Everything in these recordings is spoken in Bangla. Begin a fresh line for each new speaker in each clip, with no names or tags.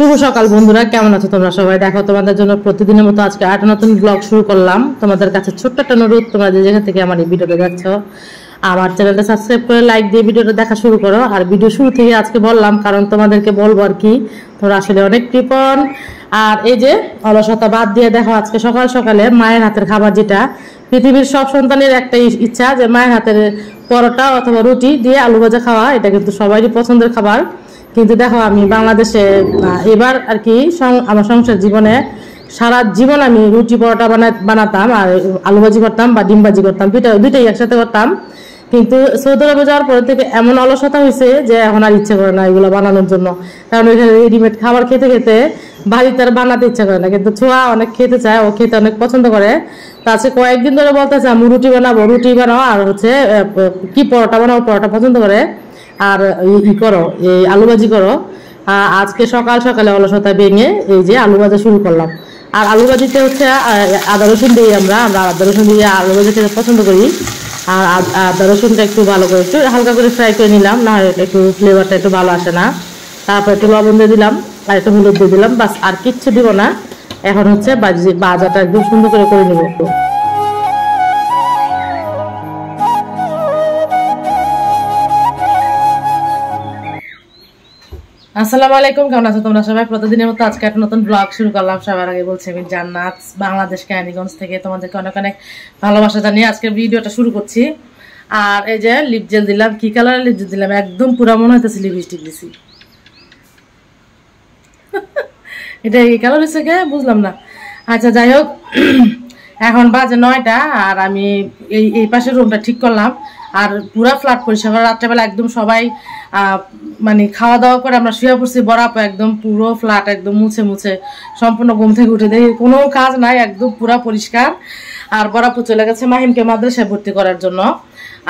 শুভ সকাল বন্ধুরা, কেমন আছো তোমরা সবাই? দেখো তোমাদের জন্য প্রতিদিনের মতো আজকে একটা নতুন ব্লগ শুরু করলাম। তোমাদের কাছে ছোট্ট একটা অনুরোধ, তোমরা যে যেখান থেকে আমার এই ভিডিওটা দেখছো আমার চ্যানেলটা সাবস্ক্রাইব করে লাইক দিয়ে ভিডিওটা দেখা শুরু করো। আর ভিডিও শুরু থেকে আজকে বললাম কারণ তোমাদেরকে বলবো আর কি, তোমরা আসলে অনেক কৃপণ। আর এই যে অলসতা বাদ দিয়ে দেখো আজকে সকাল সকালে মায়ের হাতের খাবার, যেটা পৃথিবীর সব সন্তানের একটা ইচ্ছা যে মায়ের হাতের পরোটা অথবা রুটি দিয়ে আলু ভাজা খাওয়া, এটা কিন্তু সবারই পছন্দের খাবার। কিন্তু দেখো আমি বাংলাদেশে এবার আর কি আমার সংসার জীবনে সারা জীবন আমি রুটি পরোটা বানাতাম আর আলু ভাজি করতাম বা ডিম ভাজি করতাম, দুইটাই একসাথে করতাম। কিন্তু সৌদি আরবে যাওয়ার পরে থেকে এমন অলসতা হয়েছে যে এখন আর ইচ্ছে করে না এগুলো বানানোর জন্য, কারণ ওইখানে রেডিমেড খাবার খেতে খেতে বাড়িতে আর বানাতে ইচ্ছা করে না। কিন্তু ছোঁয়া অনেক খেতে চায়, ও খেতে অনেক পছন্দ করে। তা আজকে কয়েকদিন ধরে বলতেছে আমি রুটি বানাবো, রুটি বানাও আর হচ্ছে কি পরোটা বানাবো, পরোটা পছন্দ করে আর ই করো এই আলু ভাজি করো। আজকে সকাল সকালে অলসতা ভেঙে এই যে আলু ভাজা শুরু করলাম। আর আলু ভাজিতে হচ্ছে আদা রসুন দিই, আমরা আদা রসুন দিয়ে আলু ভাজি খেতে পছন্দ করি। আর আদা রসুনটা একটু ভালো করে একটু হালকা করে ফ্রাই করে নিলাম, না হয় একটু ফ্লেভারটা একটু ভালো আসে না। তারপর একটু লবণ দিয়ে দিলাম আর একটু হলুদ দিয়ে দিলাম, বাস আর কিচ্ছু দিব না। এখন হচ্ছে ভাজাটা একদম সুন্দর করে নিব। আসসালামু আলাইকুম, কেমন আছো তোমরা সবাই? প্রতিদিনের মতো আজকে একটা নতুন ব্লগ শুরু করলাম। সবার আগে বলছি আমি জান্নাত, বাংলাদেশ কেরানীগঞ্জ থেকে। তোমাদেরকে অনেক অনেক ভালোবাসা জানিয়ে আজকে ভিডিওটা শুরু করছি। আর এই যে লিপ জেল দিলাম, কি কালারের লিপ জেল দিলাম, একদম পুরো মনে হইতেছে লিপস্টিক দিছি। এটা এই কালার হচ্ছে কে বুঝলাম না। আচ্ছা যাই হোক, এখন বাজে 9টা আর আমি এই পাশের রুমটা ঠিক করলাম। আর পুরা ফ্ল্যাট পরিষ্কার করে রাত্রেবেলা একদম সবাই মানে খাওয়া দাওয়া করে আমরা শুয়ে পড়ছি, বরাপ একদম পুরো ফ্ল্যাট একদম মুছে মুছে সম্পূর্ণ ঘুম থেকে উঠে দেখি কোনো কাজ নাই, একদম পুরা পরিষ্কার। আর বরাপুর চলে গেছে মাহিমকে মাদ্রাসায় ভর্তি করার জন্য।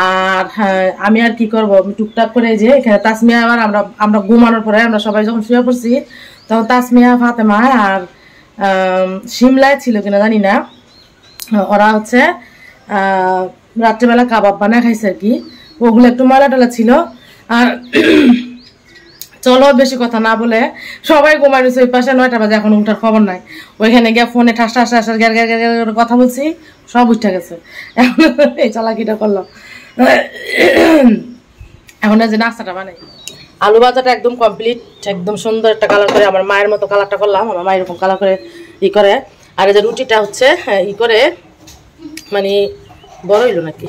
আর হ্যাঁ, আমি আর কি করবো, আমি টুকটাক করে যে এখানে তাসমিয়া আবার আমরা ঘুমানোর পরে আমরা সবাই যখন শুয়ে পড়ছি তখন তাসমিয়া, ফাতেমা আর শিমলায় ছিল কিনা জানি না, ওরা হচ্ছে রাত্রেবেলা কাবাব বানায় খাইছে আর কি। ওগুলো একটু ময়লা টলা ছিল। আর চলো বেশি কথা না বলে সবাই ঘুমাই রয়েছে ওই পাশে, 9টা বাজে, এখন উঠার খবর নাই। ওইখানে গিয়ে ফোনে ঠাস ঠাস ঠাস গ্যার গ্যার গ্যার কথা বলছি, সব উঠে গেছে। এখন এই চালাকিটা করলো। এখন যে নাস্তাটা বানাই, আলু ভাজাটা একদম কমপ্লিট, একদম সুন্দর একটা কালার করে আমার মায়ের মতো কালারটা করলাম, আমার মা এরকম কালার করে ই করে। আর এই যে রুটিটা হচ্ছে ই করে মানে বড় হইলো নাকি,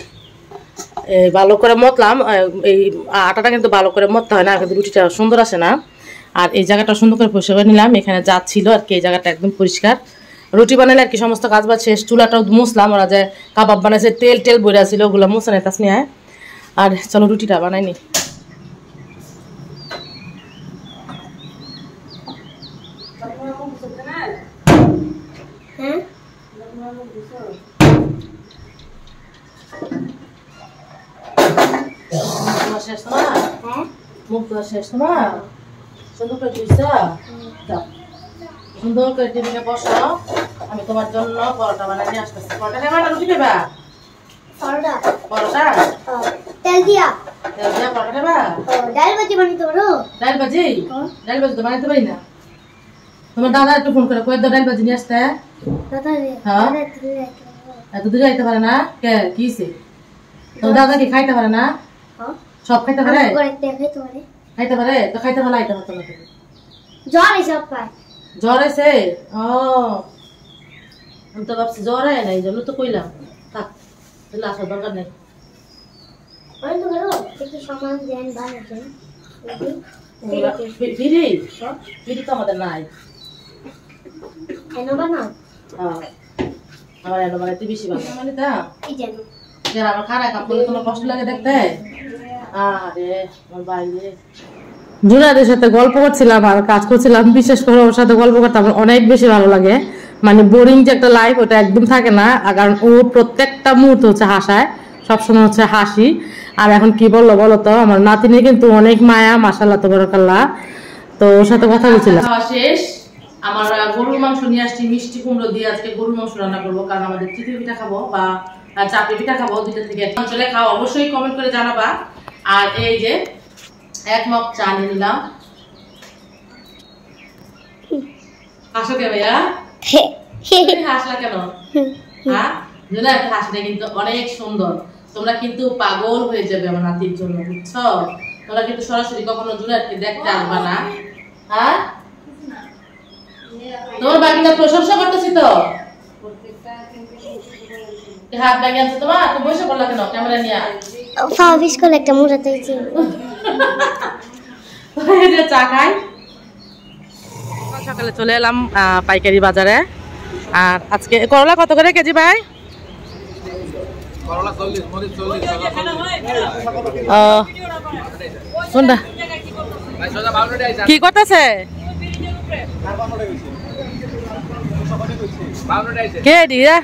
ভালো করে মতলাম। এই আটাটা কিন্তু ভালো করে মততে হয় না, কিন্তু রুটিটা সুন্দর আসে না। আর এই জায়গাটা সুন্দর করে পরিষ্কার করে নিলাম, এখানে যা ছিল আর কি এই জায়গাটা একদম পরিষ্কার। রুটি বানালে আর কি সমস্ত কাজ বাজ শেষ। চুলাটাও মুছলাম, ওরা যে কাবাব বানাইছে তেল টেল বইরা ছিল ওগুলো মুছে নেই তাসমিয়া। আর চলো রুটিটা বানাইনি। শেষ না মুখ ধোয়া শেষ না, সুন্দর করে ধুইছা সুন্দর করে টেবিলে বসো, আমি তোমার জন্য পরোটা বানাই নিয়ে আসতেছি। পরোটা খাবা না রুটি খাবা? পরোটা। পরোটা তেল দিয়া পরোটা খাবা? ডাল ভাজি বানাইতে পারো? ডাল ভাজি তো বানাইতে পারি না। তোমার দাদা একটু ফোন করে কই দাও ডাল ভাজি নিয়ে আসতে। হ্যাঁ এত দূরে যাইতে পারে না কে? কিছে তোমার দাদা কি খাইতে পারে না? সব খাইতে পারে? খাইতে পারে তো খাইতে ভালো আইতে পারতো না। জ্বর আছে? ও আমি তো ভাবছি জ্বর হয় না, এই জন্য তো কইলাম থাক, তাহলে আসার দরকার নেই। ফিরি তো আমাদের নাই, আমার এনে বানাইতে বেশি ভালো মানে তা আমার খারাপ কাম করলে তোমার কষ্ট লাগে দেখতে। জুনাদের সাথে গল্প করছিলাম আর কাজ করছিলাম, বিশেষ করে ওর সাথে গল্প করতে আমার অনেক বেশি ভালো লাগে। মানে বোরিং যে একটা লাইফ ওটা একদম থাকে না, কারণ ও প্রত্যেকটা মুহূর্ত হচ্ছে হাসায়, সবসময় হচ্ছে হাসি। আর এখন কি বললো বলো তো, আমার নাতিনে কিন্তু অনেক মায়া, মাশাআল্লাহ তাবারাকাল্লাহ। তো ওর সাথে কথা বলছিলাম। শেষ, আমার গরুর মাংস নিয়ে আসছি মিষ্টি কুমড়ো দিয়ে, আজকে গরুর মাংস রান্না করবো, কারণ আমাদের চিতই পিঠা খাবো বা চাপড়ি পিঠা খাবো, দুইটা থেকে অঞ্চলে খাও অবশ্যই কমেন্ট করে জানাবা। আর এই যে 1 মগ চা নিয়ে নিলাম, হাসো কে ভাইয়া? তুমি হাসলা কেন? হ্যাঁ জুনায়েদ হাসিটা কিন্তু অনেক সুন্দর। তোমরা কিন্তু পাগল হয়ে যাবে আমার নাতির জন্য, বুঝছো? তোমরা কিন্তু সরাসরি কখনো জুনায়েদকে দেখতে আসবা না। হ্যাঁ তোমার বাকিটা প্রশংসা করতেছি তো। হাত ব্যাগে আছে তোমার, তুমি বসে পড়লা কেন ক্যামেরা নিয়ে?
ফাবিস করে একটা মুড়াতে হইছে।
চা খাই। সকালে চলে এলাম পাইকারি বাজারে। আর আজকে করলা কত করে কেজি ভাই? কি করতেছে কে দিয়ে?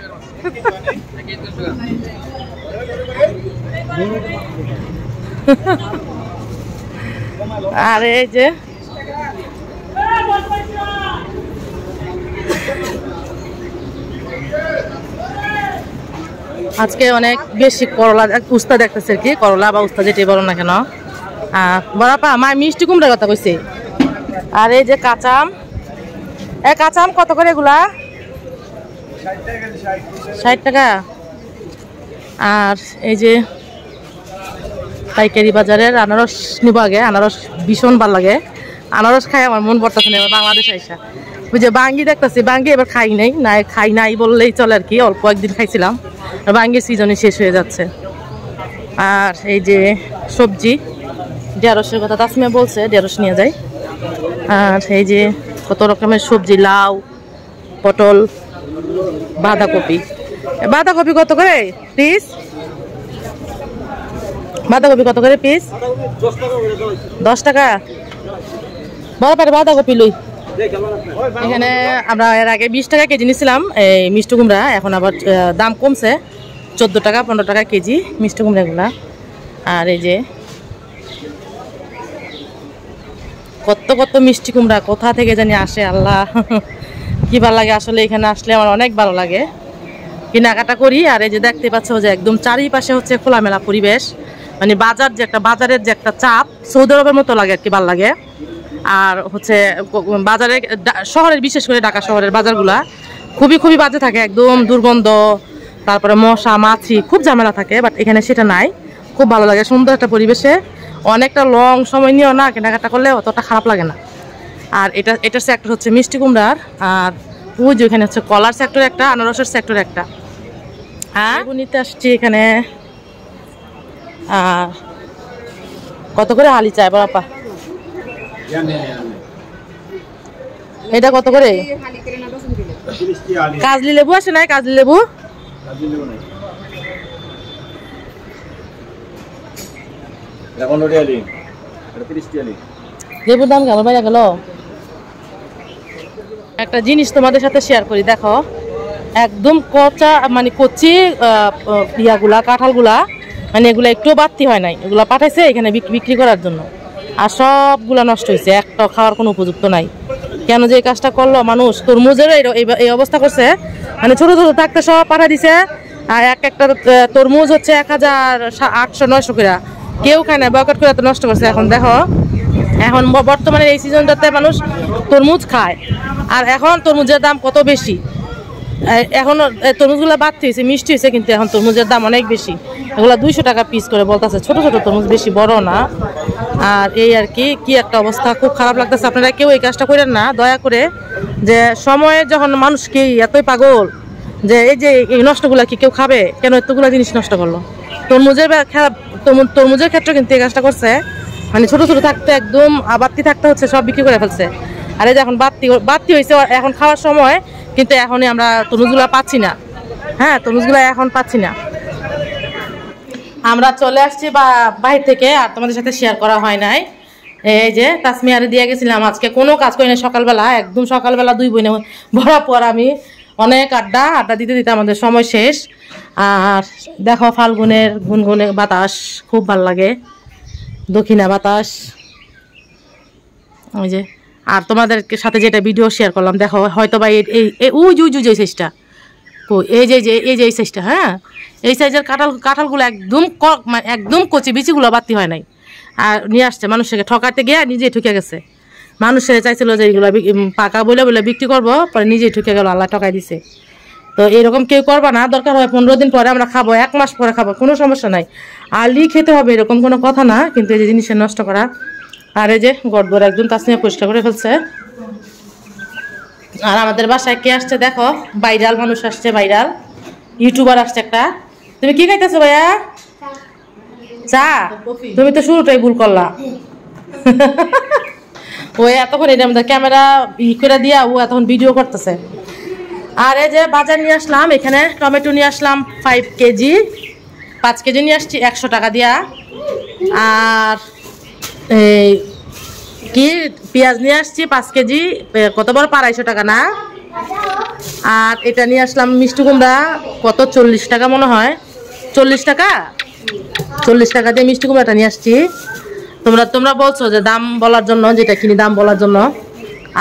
আর এই যে আজকে অনেক বেশি করলা উস্তা দেখতেছে আর কি, করলা বা উস্তা যেটাই বলো না কেন। বড়াপা মা মিষ্টি কুমড়ার কথা কইছে। আর এই যে কাঁচাম, কাঁচাম কত করে এগুলা? 60 টাকা। আর এই যে পাইকারি বাজারের আনারস নিব আগে। আনারস ভীষণ ভালো লাগে, আনারস খাই আমার মন পড়তেছে না বাংলাদেশ আইসা। বুঝে বাঙ্গি দেখতেছি, বাঙ্গি এবার খাই নাই বললেই চলে আর কি। অল্প একদিন খাইছিলাম, বাঙ্গির সিজনে শেষ হয়ে যাচ্ছে। আর এই যে সবজি, ঢেঁড়সের কথা তাসমিয়া বলছে, ঢেঁড়স নিয়ে যাই। আর এই যে কত রকমের সবজি, লাউ, পটল, বাঁধাকপি। বাঁধাকপি কত করে পিস? বাঁধাকপি কত করে পিস? 10 টাকা। বড় পারে বাঁধাকপি লই। এখানে আমরা এর আগে 20 টাকা কেজি নিয়েছিলাম এই মিষ্টি কুমড়া, এখন আবার দাম কমছে, 14 টাকা 15 টাকা কেজি মিষ্টি কুমড়াগুলা। আর এই যে কত কত মিষ্টি কুমড়া কোথা থেকে জানি আসে, আল্লাহ কি ভালো লাগে আসলে। এখানে আসলে আমার অনেক ভালো লাগে, কেনাকাটা করি। আর এই যে দেখতে পাচ্ছ যে একদম চারিপাশে হচ্ছে খোলামেলা পরিবেশ, মানে বাজার যে একটা, বাজারের যে একটা চাপ সৌদি আরবের মতো লাগে আর কি, ভালো লাগে। আর হচ্ছে বাজারে শহরের, বিশেষ করে ঢাকা শহরের বাজারগুলা খুবই বাজে থাকে, একদম দুর্গন্ধ, তারপরে মশা মাছি খুব ঝামেলা থাকে। বাট এখানে সেটা নাই, খুব ভালো লাগে, সুন্দর একটা পরিবেশে। অনেকটা লং সময় নিয়েও না কেনাকাটা করলে অতটা খারাপ লাগে না। আর এটার সেক্টর হচ্ছে মিষ্টি কুমড়ার। আর ওই যে এখানে হচ্ছে কলার সেক্টর একটা, আনারসের সেক্টর একটা। হ্যাঁ নিতে আসছি এখানে। কত করে হালি চাই বাপা? এটা কত করে? কাজলি লেবু আছে নাই? কাজলি লেবু লেবুর দাম কেমন বাইরে গেল? একটা জিনিস তোমাদের সাথে শেয়ার করি, দেখো একদম কচা, মানে কচি ইয়াগুলা, কাঁঠালগুলা, মানে এগুলা একটু বাড়তি হয় নাই, এগুলা পাঠাইছে এখানে বিক্রি করার জন্য। আর সবগুলা নষ্ট হয়েছে, একটা খাওয়ার কোনো উপযুক্ত নাই। কেন যে এই কাজটা করলো মানুষ? তরমুজের এই অবস্থা করছে, মানে ছোট ছোট থাকতে সব পাঠাই দিছে। আর একটা তরমুজ হচ্ছে 1800-900 করে, কেউ খায় না, বয়কট করে তো নষ্ট করছে। এখন দেখো, এখন বর্তমানে এই সিজনটাতে মানুষ তরমুজ খায়, আর এখন তরমুজের দাম কত বেশি। এখন তরমুজগুলো বাড়তি হয়েছে, মিষ্টি হয়েছে, কিন্তু এখন তরমুজের দাম অনেক বেশি। এগুলো 200 টাকা পিস করে বলতেছে, ছোট ছোট তরমুজ, বেশি বড় না। আর এই আর কি একটা অবস্থা, খুব খারাপ লাগতেছে। আপনারা কেউ এই কাজটা করেন না দয়া করে, যে সময়ে যখন মানুষ কি এতই পাগল যে এই যে এই নষ্টগুলা কি কেউ খাবে? কেন এতগুলো জিনিস নষ্ট করলো? তরমুজের ক্ষেত্রে কিন্তু এই কাজটা করছে, মানে ছোট ছোট থাকতে একদম বাড়তি থাকতে হচ্ছে, সব বিক্রি করে ফেলছে। আর এই যে এখন বাড়তি হয়েছে, এখন খাওয়ার সময়, কিন্তু এখনই আমরা তরমুজগুলো পাচ্ছি না। হ্যাঁ, তরমুজগুলো এখন পাচ্ছি না। আমরা চলে আসছি বাহির থেকে, আর তোমাদের সাথে শেয়ার করা হয় নাই। এই যে তাসমিয়ারে দিয়ে গেছিলাম, আজকে কোনো কাজ করি না সকালবেলা, একদম সকালবেলা 2 বোনে ভরা পর আমি অনেক আড্ডা দিতে দিতে আমাদের সময় শেষ। আর দেখো ফাল্গুনের গুনগুনে বাতাস, খুব ভালো লাগে, দক্ষিণা বাতাস। ওই যে, আর তোমাদের সাথে যেটা ভিডিও শেয়ার করলাম, দেখো হয়তো বা ওই যে সাইজটা, এই যে সাইজটা, হ্যাঁ এই সাইজের কাঁঠালগুলো একদম কচি, বিচিগুলো বাড়তি হয় নাই। আর নিয়ে আসছে মানুষকে ঠকাতে গিয়ে নিজে ঠকে গেছে। মানুষের চাইছিল যে এগুলো পাকা বলে বলে বিক্রি করবো, পরে নিজেই ঠকে গেল, আল্লাহ ঠকাই দিছে। তো এরকম কেউ করবা না, দরকার হয় 15 দিন পরে আমরা খাবো, 1 মাস পরে খাবো, কোনো সমস্যা নাই। আলি খেতে হবে এরকম কোনো কথা না, কিন্তু এই যে জিনিসের নষ্ট করা। আর এই যে গড়দর একজন তাসনিয়া পরিষ্কার করে ফেলছে। আর আমাদের বাসায় কে আসছে দেখো, ভাইরাল মানুষ আসছে, ভাইরাল ইউটিউবার আসছে একটা। তুমি কি খাইতেছো ভাইয়া? চা? তুমি তো শুরুটাই ভুল করলা। ও এতক্ষণ এটা আমাদের ক্যামেরা করে দিয়া ও এতক্ষণ ভিডিও করতেছে। আর এই যে বাজার নিয়ে আসলাম, এখানে টমেটো নিয়ে আসলাম 5 কেজি, 5 কেজি নিয়ে আসছি 100 টাকা দিয়া। আর এই কি পেঁয়াজ নিয়ে আসছি 5 কেজি, কত বড় 250 টাকা না। আর এটা নিয়ে আসলাম মিষ্টি কুমড়া, কত 40 টাকা মনে হয়, 40 টাকা, 40 টাকা দিয়ে মিষ্টি কুমড়াটা নিয়ে আসছি। তোমরা বলছো যে দাম বলার জন্য, যেটা কিনি দাম বলার জন্য।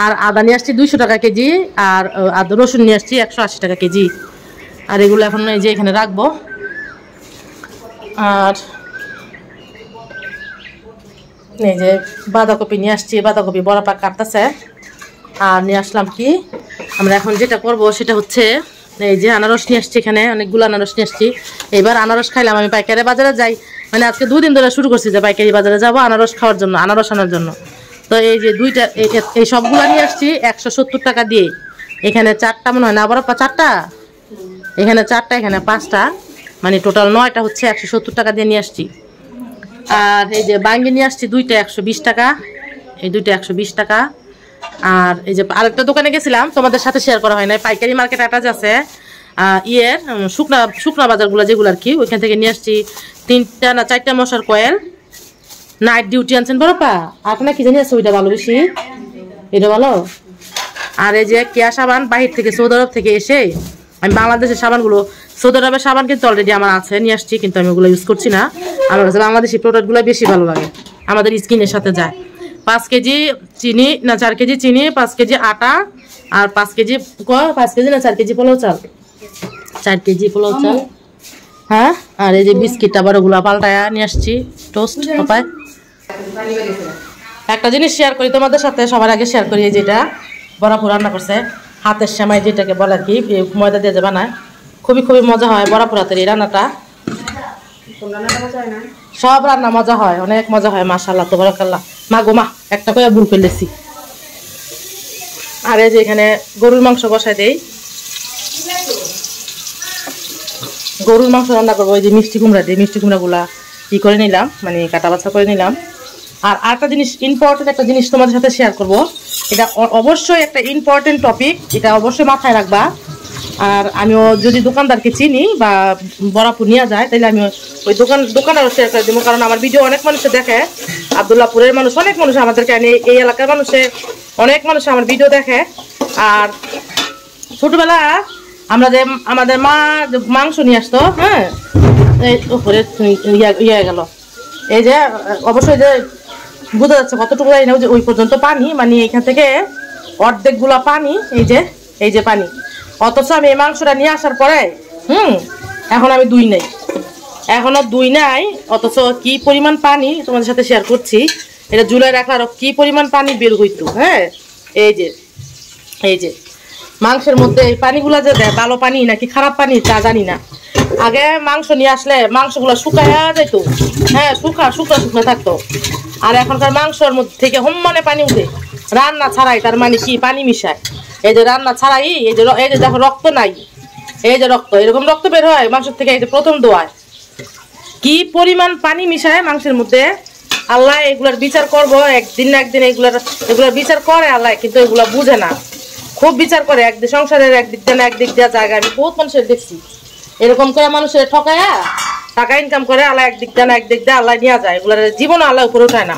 আর আদা নিয়ে আসছি 200 টাকা কেজি, আর আদা রসুন নিয়ে আসছি 180 টাকা কেজি। আর এগুলো এখন এই যে এখানে রাখবো। আর এই যে বাঁধাকপি নিয়ে আসছি, বাঁধাকপি বড় পাক কাটতেছে। আর নিয়ে আসলাম কি, আমরা এখন যেটা করব সেটা হচ্ছে এই যে আনারস নিয়ে আসছি, এখানে অনেকগুলো আনারস নিয়ে আসছি। এবার আনারস খাইলাম, আমি পাইকারি বাজারে যাই, মানে আজকে 2 দিন ধরে শুরু করছি যে পাইকারি বাজারে যাবো আনারস খাওয়ার জন্য, আনারস আনার জন্য। তো এই যে দুইটা এই সবগুলো নিয়ে আসছি 170 টাকা দিয়ে। এখানে 4টা মনে হয় না, আবার 4টা, এখানে 4টা, এখানে 5টা, মানে টোটাল 9টা হচ্ছে 170 টাকা দিয়ে নিয়ে আসছি। আর এই যে বাঙ্গি নিয়ে আসছি 2টা 120 টাকা, এই 2টা 120 টাকা। আর এই যে আরেকটা দোকানে গেছিলাম, তোমাদের সাথে শেয়ার করা হয় না, পাইকারি মার্কেট একটা আছে ইয়ের শুকনা বাজারগুলো যেগুলো আর কি, ওইখান থেকে নিয়ে আসছি 3টা না 4টা মশার কয়েল। নাইট ডিউটি আনছেন বড়পা, আপনার কি জানি আছে ওইটা ভালো বেশি, এটা ভালো। আর এই যে কেয়া সাবান বাহির থেকে সৌদি আরব থেকে এসে, আমি বাংলাদেশের সাবানগুলো, সৌদি আরবের সাবান কিন্তু অলরেডি আমার আছে, নিয়ে আসছি, কিন্তু আমি ওগুলো ইউজ করছি না। আমার কাছে বাংলাদেশি প্রোডাক্টগুলো বেশি ভালো লাগে, আমাদের স্কিনের সাথে যায়। 5 কেজি চিনি না 4 কেজি চিনি, 5 কেজি আটা, আর 5 কেজি 5 কেজি না 4 কেজি পোলাও চাল, 4 কেজি পোলাও চাল। হ্যাঁ, আর এই যে বিস্কিট আবার ওগুলো পাল্টায়া নিয়ে আসছি, টোস্ট পাপায়। একটা জিনিস শেয়ার করি তোমাদের সাথে, সবার আগে শেয়ার করি, যেটা বড়াপুর রান্না করছে, হাতের সেমাই যেটাকে বলে আর কি, ময়দা দিয়ে যে বানায়, খুবই খুবই মজা হয় বড়াপুর হাতের এই রান্নাটা। সব রান্না মজা হয়, অনেক মজা হয়, মাশাআল্লাহ তাবারাকাল্লাহ। মা গো মা, একটা করে ভুল ফেলেছি। আর এই যে এখানে গরুর মাংস বসাই দেই, গরুর মাংস রান্না করবো। এই যে মিষ্টি কুমড়া দিয়ে, মিষ্টি কুমড়াগুলা ই করে নিলাম, মানে কাটা বাছা করে নিলাম। আর আরেকটা জিনিস, ইম্পর্টেন্ট একটা জিনিস তোমাদের সাথে শেয়ার করব, এটা অবশ্যই একটা ইম্পর্টেন্ট টপিক, এটা অবশ্যই মাথায় রাখবা। আর আমিও যদি দোকানদারকে চিনি বা বরাপুর নিয়ে যায়, তাহলে আমি ওই দোকানেরও শেয়ার করে দেবো, কারণ আমার ভিডিও অনেক মানুষে দেখে, আবদুল্লাহপুরের মানুষ, অনেক মানুষ আমাদেরকে আনে, এই এলাকার মানুষে অনেক মানুষ আমার ভিডিও দেখে। আর ছোটবেলা আমরা যে আমাদের মা মাংস নিয়ে আসতো, হ্যাঁ, এই উপরে ইয়ে গেল, এই যে অবশ্যই যে বোঝা যাচ্ছে কতটুকু জানি না, যে ওই পর্যন্ত পানি, মানে এখান থেকে অর্ধেকগুলা পানি, এই যে পানি। অথচ আমি এই মাংসটা নিয়ে আসার পরে এখন আমি দুই নাই, এখনো দুই নাই, অথচ কি পরিমাণ পানি তোমাদের সাথে শেয়ার করছি। এটা জুলাই রাখলার কি পরিমাণ পানি বের হইতো। হ্যাঁ, এই যে মাংসের মধ্যে এই পানিগুলা যে দেয়, ভালো পানি নাকি খারাপ পানি তা জানি না। আগে মাংস নিয়ে আসলে মাংসগুলো শুকায়া যেত, হ্যাঁ, শুকনো থাকতো। আর এখনকার মাংসের মধ্যে থেকে মানে পানি উঠে, রান্না ছাড়াই, তার মানে কি পানি মিশায়। এই যে রান্না ছাড়াই, এই যে দেখো রক্ত নাই, এই যে রক্ত, এরকম রক্ত বের হয় মাংসের থেকে, এই যে প্রথম দোয়ায় কি পরিমাণ পানি মিশায় মাংসের মধ্যে। আল্লাহ এগুলার বিচার করব একদিন না একদিন, এগুলার বিচার করে আল্লাহ, কিন্তু এগুলা বুঝে না, খুব বিচার করে। একদিন সংসারের একদিক দিয়ে না একদিক দেওয়া জায়গা, আমি বহুত মানুষের দেখছি এরকম করে, মানুষের ঠকায়া টাকা ইনকাম করে, আল্লাহ একদিক দিয়ে না একদিক দিয়ে আল্লাহ নিয়ে যায়, এগুলার জীবন আল্লাহ উপরে উঠায় না।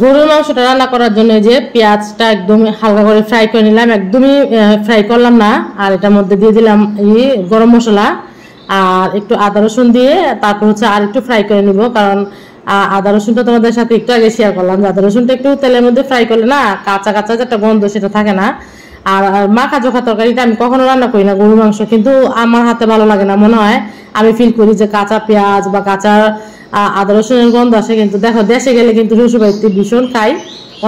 গরুর মাংসটা রান্না করার জন্য যে পেঁয়াজটা একদমই হালকা করে ফ্রাই করে নিলাম, একদমই ফ্রাই করলাম না। আর এটার মধ্যে দিয়ে দিলাম গরম মশলা আর একটু আদা রসুন দিয়ে, তারপর হচ্ছে আর একটু ফ্রাই করে নিব, কারণ আদা রসুনটা তোমাদের সাথে একটু আগে শেয়ার করলাম, আদা রসুনটা একটু তেলের মধ্যে ফ্রাই করলে না কাঁচা কাঁচা যেটা গন্ধ সেটা থাকে না। আর মাখা চোখা তরকারিটা আমি কখনো রান্না করি না গরুর মাংস, কিন্তু আমার হাতে ভালো লাগে না, মনে হয় আমি ফিল করি যে কাঁচা পেঁয়াজ বা কাঁচা আদা রসুনের গন্ধ আসে। কিন্তু দেখো দেশে গেলে কিন্তু শ্বশুরবাড়িতে ভীষণ খাই,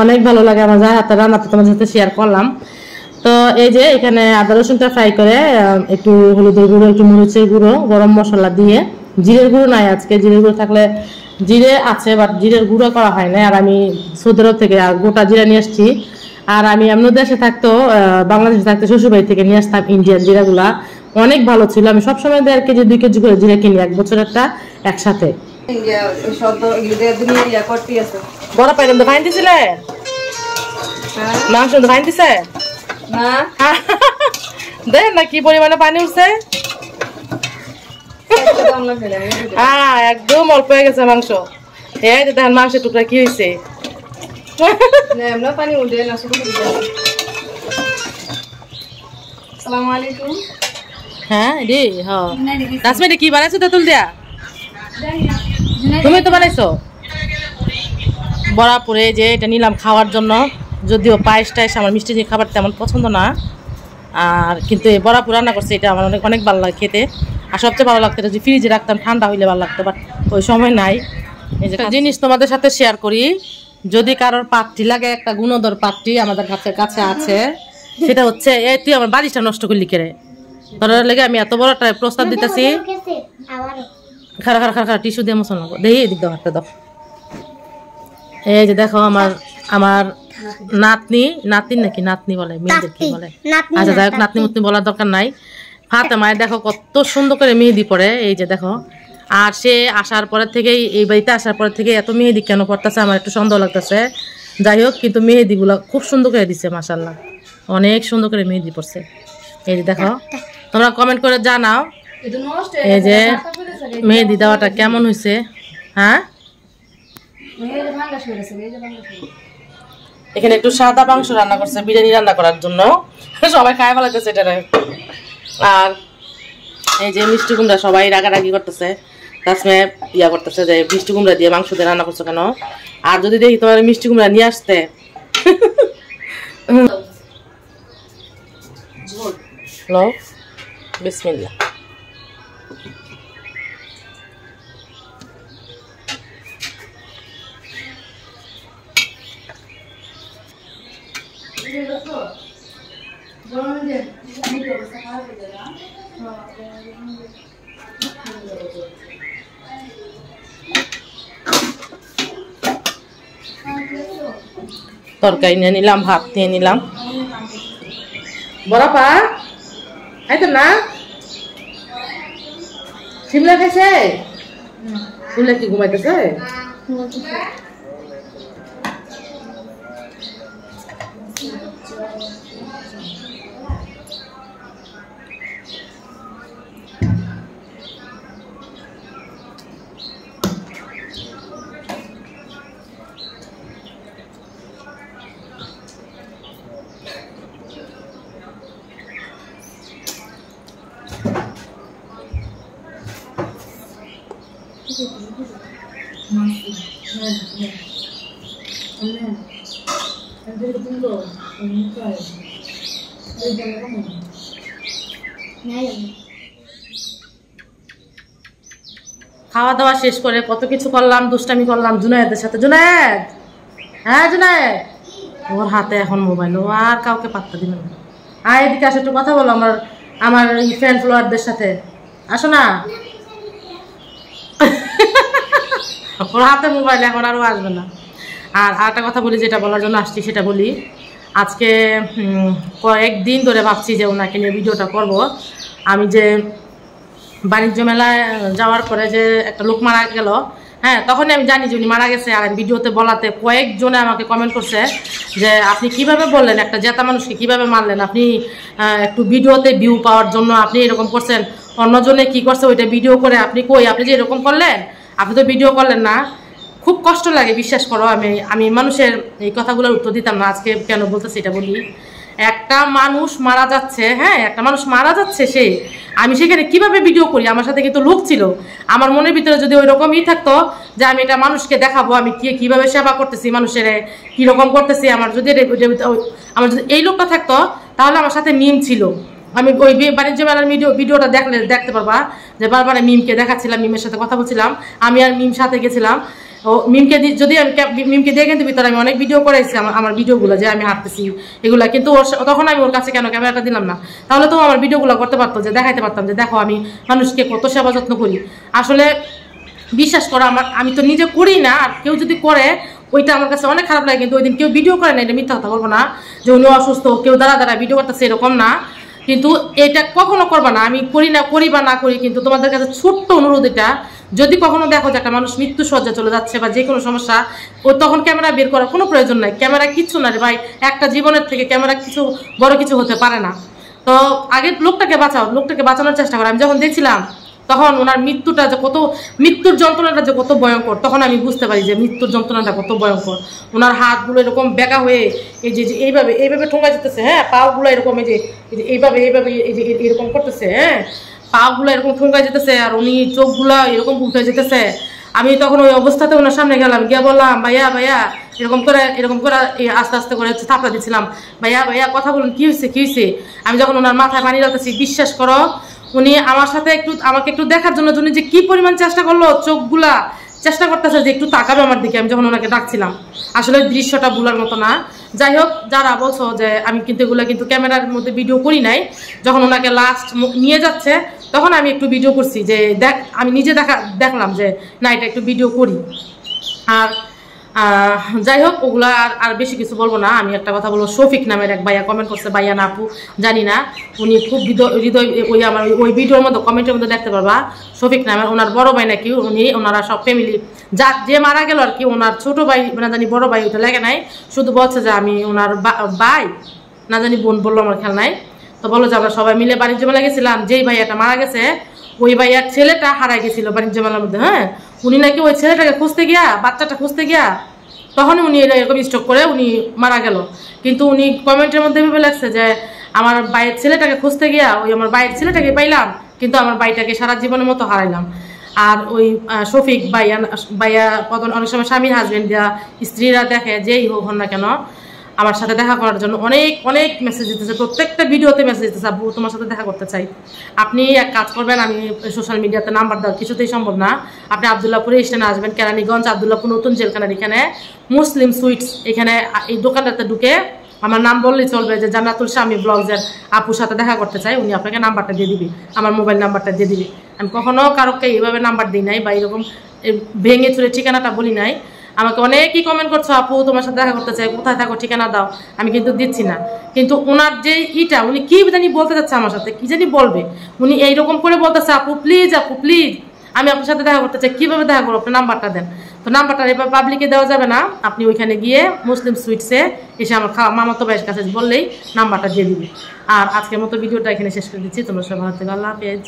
অনেক ভালো লাগে আমার যা হাতে রান্না তো তোমাদের সাথে শেয়ার করলাম। তো এই যে এখানে আদা রসুনটা ফ্রাই করে একটু হলুদের গুঁড়ো, একটু মরিচের গুঁড়ো, গরম মশলা দিয়ে, জিরের গুঁড়ো নাই আজকে, জিরের গুঁড়ো থাকলে জিরে আছে বাট জিরের গুঁড়ো করা হয় না। আর আমি সৌদি আরব থেকে গোটা জিরা নিয়ে আসছি। আর আমি এমন দেশে থাকতো, বাংলাদেশে থাকতো শ্বশুরবাড়ি থেকে নিয়ে আসতাম ইন্ডিয়ান জিরাগুলা, অনেক ভালো ছিল। আমি সবসময় 1.5 কেজি 2 কেজি করে জিরা কিনি, 1 বছরেরটা একসাথে। বড় পাইলাম তো ফাইন দিছিলে মাংস তো ফাইন দিছে না দেখ না কি পরিমাণে পানি উঠছে। একদম অল্প হয়ে গেছে মাংস। এই যে দেখেন মাংসের টুকরা কি হয়েছে। পানি উঠে না। আসসালামু আলাইকুম। হ্যাঁ রে হ্যাঁ নাসমিনে কি বানাইছো তেঁতুল দিয়া? তুমি তো বানাইছো বরাপুরে। যে এটা নিলাম খাওয়ার জন্য, যদিও পায়েস টাইস আমার মিষ্টি দিয়ে খাবার তেমন পছন্দ না, আর কিন্তু এই বরাপুর রান্না করছে এটা আমার অনেক অনেক ভালো লাগে খেতে। আর সবচেয়ে ভালো লাগতো এটা যে ফ্রিজে রাখতাম, ঠান্ডা হইলে ভালো লাগতো, বাট ওই সময় নাই। এই যে জিনিস তোমাদের সাথে শেয়ার করি, যদি কারোর পাত্রী লাগে, একটা গুণধর পাত্রী আমাদের কাছে আছে, সেটা হচ্ছে এই তুই আমার বাড়িটা নষ্ট করলি কেড়ে, তোর লেগে আমি এত বড় একটা প্রস্তাব দিতেছি। খারা খারা খারা খারা টিস্যু দিয়ে মশলা লাগবো, দেখি এদিক দাও হাতে দাও। এই যে দেখো আমার আমার নাতনি, নাতিন নাকি নাতনি বলে, মেয়েদের কি বলে, আচ্ছা যাই হোক নাতনি মুতনি বলার দরকার নাই। ফাতেমায় দেখো কত সুন্দর করে মেহেদি পড়ে, এই যে দেখো। আর সে আসার পরের থেকেই, এই বাড়িতে আসার পর থেকে এত মেহেদি কেন পড়তেছে আমার একটু সন্দেহ লাগতেছে। যাই হোক কিন্তু মেহেদিগুলো খুব সুন্দর করে দিচ্ছে, মাশাআল্লাহ অনেক সুন্দর করে মেহেদি পড়ছে। এই যে দেখো, তোমরা কমেন্ট করে জানাও এই যে মেহেদি দেওয়াটা কেমন হয়েছে। হ্যাঁ এখানে একটু সাদা মাংস রান্না করছে বিরিয়ানি রান্না করার জন্য, সবাই খায় ভালো লাগতেছে এটা। আর এই যে মিষ্টি কুমড়া সবাই রাগারাগি করতেছে, তাছমে ইয়া করতেছে যে মিষ্টি কুমড়া দিয়ে মাংস দিয়ে রান্না করছো কেন। আর যদি দেখি তোমার মিষ্টি কুমড়া নিয়ে আসতে লো বিসমিল্লাহ। তরকারি নিয়ে নিলাম, ভাত নিয়ে নিলাম। বড়পা খাইতো না? শিমলা খাইছে? শিমলা কি ঘুমাইতেছে? খাওয়া দাওয়া শেষ করে কত কিছু করলাম, দুষ্টামি করলাম জুনায়েদের সাথে। জুনায়েদ, হ্যাঁ জুনায়েদ, ওর হাতে এখন মোবাইল, ও আর কাউকে পাত্তা দিবে না। আর এদিকে আসে একটু কথা বলো আমার আমার ফ্রেন্ড ফলোয়ারদের সাথে, আসো না। ওর হাতে মোবাইল এখন আরও আসবে না। আর একটা কথা বলি, যেটা বলার জন্য আসছি সেটা বলি। আজকে কয়েকদিন ধরে ভাবছি যে ওনাকে নিয়ে ভিডিওটা করব। আমি যে বাণিজ্য মেলায় যাওয়ার পরে যে একটা লোক মারা গেল, হ্যাঁ তখনই আমি জানি যে উনি মারা গেছে। আর ভিডিওতে বলাতে কয়েকজনে আমাকে কমেন্ট করছে যে আপনি কিভাবে বললেন, একটা জেতা মানুষকে কিভাবে মারলেন, আপনি একটু ভিডিওতে ভিউ পাওয়ার জন্য আপনি এরকম করছেন, অন্যজনে কি করছে ওইটা ভিডিও করে আপনি কই, আপনি যে এরকম করলেন, আপনি তো ভিডিও করলেন না। খুব কষ্ট লাগে, বিশ্বাস করো। আমি মানুষের এই কথাগুলোর উত্তর দিতাম না, আজকে কেন বলতেছি এটা বলি। একটা মানুষ মারা যাচ্ছে, হ্যাঁ একটা মানুষ মারা যাচ্ছে, আমি সেখানে কিভাবে ভিডিও করি, আমার সাথে কিন্তু লোক ছিল। আমার মনের ভিতরে যদি ওই রকমই থাকতো যে আমি এটা মানুষকে দেখাবো আমি কিভাবে সেবা করতেছি, মানুষের কীরকম করতেছি, আমার যদি এই লোকটা থাকতো তাহলে আমার সাথে মিম ছিল। আমি ওই বাণিজ্য মেলার ভিডিওটা দেখতে পারবা যে বারবার মিমকে দেখাচ্ছিলাম, মিমের সাথে কথা বলছিলাম, আমি আর মিম সাথে গেছিলাম। ও মিমকে যদি আমি মিমকে দিয়ে কিন্তু ভিতরে আমি অনেক ভিডিও করেছি আমার ভিডিওগুলো যে আমি হাঁটতেছি এগুলা, কিন্তু তখন আমি ওর কাছে কেন ক্যামেরাটা দিলাম না? তাহলে তো আমার ভিডিওগুলো করতে পারতো, যে দেখাইতে পারতাম যে দেখো আমি মানুষকে কত সেবা যত্ন করি। আসলে বিশ্বাস করো আমি তো নিজে করি না, আর কেউ যদি করে ওইটা আমার কাছে অনেক খারাপ লাগে। কিন্তু ওই দিন কেউ ভিডিও করে না, এটা মিথ্যা কথা বলবো না যে উনি অসুস্থ, কেউ দাঁড়া ভিডিও করতেছে, এরকম না। কিন্তু এটা কখনো করবা না, আমি করি না, করি বা না করি। কিন্তু তোমাদের কাছে ছোট্ট অনুরোধ এটা, যদি কখনো দেখো যে একটা মানুষ মৃত্যু সজ্জা চলে যাচ্ছে বা যে কোনো সমস্যা, ও তখন ক্যামেরা বের করার কোনো প্রয়োজন নাই। ক্যামেরা কিচ্ছু না রে ভাই, একটা জীবনের থেকে ক্যামেরা কিছু বড় কিছু হতে পারে না। তো আগে লোকটাকে বাঁচাও, লোকটাকে বাঁচানোর চেষ্টা করো। আমি যখন দেখছিলাম তখন ওনার মৃত্যুটা যে কত, মৃত্যুর যন্ত্রণাটা যে কত ভয়ঙ্কর, তখন আমি বুঝতে পারি যে মৃত্যুর যন্ত্রণাটা কত ভয়ঙ্কর। ওনার হাতগুলো এরকম বেঁকা হয়ে এই যে এইভাবে ঠোঙ্গা যেতেছে, হ্যাঁ, পাগুলো এরকম এই যে এইভাবে এই যে এরকম করতেছে, হ্যাঁ, পাগুলো এরকম ঠোঙ্গা যেতেছে, আর উনি চোখগুলা এরকম উঠে যেতেছে। আমি তখন ওই অবস্থাতে ওনার সামনে গেলাম, গিয়ে বললাম ভাইয়া এরকম করে আস্তে আস্তে করে থাপড়া দিচ্ছিলাম, ভাইয়া কথা বলুন, কি হয়েছে। আমি যখন ওনার মাথায় পানি ঢালতেছি, বিশ্বাস করো উনি আমার সাথে আমাকে একটু দেখার জন্য উনি যে কি পরিমাণ চেষ্টা করলো, চোখগুলা চেষ্টা করতেছে যে একটু তাকাবে আমার দিকে। আমি যখন ওনাকে ডাকছিলাম, আসলে দৃশ্যটা ভুলার মতো না। যাই হোক, যারা বলছো যে আমি কিন্তু এগুলো কিন্তু ক্যামেরার মধ্যে ভিডিও করি নাই, যখন ওনাকে লাস্ট নিয়ে যাচ্ছে তখন আমি একটু ভিডিও করছি, যে আমি নিজে দেখলাম যে না, এটা একটু ভিডিও করি। আর যাই হোক, ওগুলা আর বেশি কিছু বলবো না। আমি একটা কথা বলবো, শফিক নামের এক ভাইয়া কমেন্ট করছে, ভাইয়া না আপু জানি না, উনি খুব হৃদয়, ওই ভিডিওর মধ্যে কমেন্টের মধ্যে দেখতে পারবা, শফিক নামের ওনার বড় ভাই নাকি, ওনারা সব ফ্যামিলি যে মারা গেল আর কি, ওনার ছোট ভাই না জানি বড় ভাই, ওটা লেগে নাই, শুধু বলছে যে আমি ওনার ভাই না জানি বোন বললো, আমার খেয়াল নাই। তো বলো যে আমরা সবাই মিলে বাণিজ্য মেলা গেছিলাম, যেই ভাইয়াটা মারা গেছে ওই ভাইয়ার ছেলেটা হারাই গেছিল বাণিজ্য মেলার মধ্যে। হ্যাঁ, উনি নাকি ওই ছেলেটাকে খুঁজতে গিয়া, বাচ্চাটা খুঁজতে গিয়া, তখন উনি এরকম স্ট্রোক করে উনি মারা গেল। কিন্তু উনি কমেন্টের মধ্যে ভেবে লাগছে যে আমার ভাইয়ের ছেলেটাকে খুঁজতে গিয়া ওই আমার ভাইয়ের ছেলেটাকে পাইলাম, কিন্তু আমার ভাইটাকে সারা জীবনের মতো হারাইলাম। আর ওই শফিক ভাইয়া অনেক সময় স্বামীর হাজবেন্ড যা স্ত্রীরা দেখে, যেই হোক না কেন, আমার সাথে দেখা করার জন্য অনেক মেসেজ দিতেছে, প্রত্যেকটা ভিডিওতে মেসেজ দিতেছে, আব্বু তোমার সাথে দেখা করতে চাই। আপনি এক কাজ করবেন, আমি সোশ্যাল মিডিয়াতে নাম্বার দেওয়া কিছুতেই সম্ভব না, আপনি আবদুল্লাহপুরে স্টেশনে আসবেন, কেরানীগঞ্জ আবদুল্লাহপুর নতুন জেলখানার এখানে মুসলিম সুইটস, এখানে এই দোকানটাতে ঢুকে আমার নাম বললেই চলবে যে জান্নাতুল স্বামী ব্লগসের আপুর সাথে দেখা করতে চাই, উনি আপনাকে নাম্বারটা দিয়ে দিবি, আমার মোবাইল নাম্বারটা দিয়ে দিবি। আমি কখনো কারোকে এইভাবে নাম্বার দিই নাই বা এরকম ভেঙে চুরে ঠিকানাটা বলি নাই। আমাকে অনেকেই কমেন্ট করছো, আপু তোমার সাথে দেখা করতে চাই, কোথায় থাকো ঠিকানা দাও, আমি কিন্তু দিচ্ছি না। কিন্তু ওনার যে উনি কি জানি বলতে চাচ্ছে আমার সাথে, কি জানি বলবে, উনি এইরকম করে বলতেছে, আপু প্লিজ আমি আপনার সাথে দেখা করতে চাই, কিভাবে দেখা করবো, আপনার নাম্বারটা দেন। তো নাম্বারটা এবার পাবলিকে দেওয়া যাবে না, আপনি ওইখানে গিয়ে মুসলিম সুইটসে এসে আমার মামাতো ভাইয়ের কাছে বললেই নাম্বারটা দিয়ে দিবি। আর আজকের মতো ভিডিওটা এখানে শেষ করে দিচ্ছি, তোমরা সবাই ভালো থেকো, আল্লাহ হাফেজ।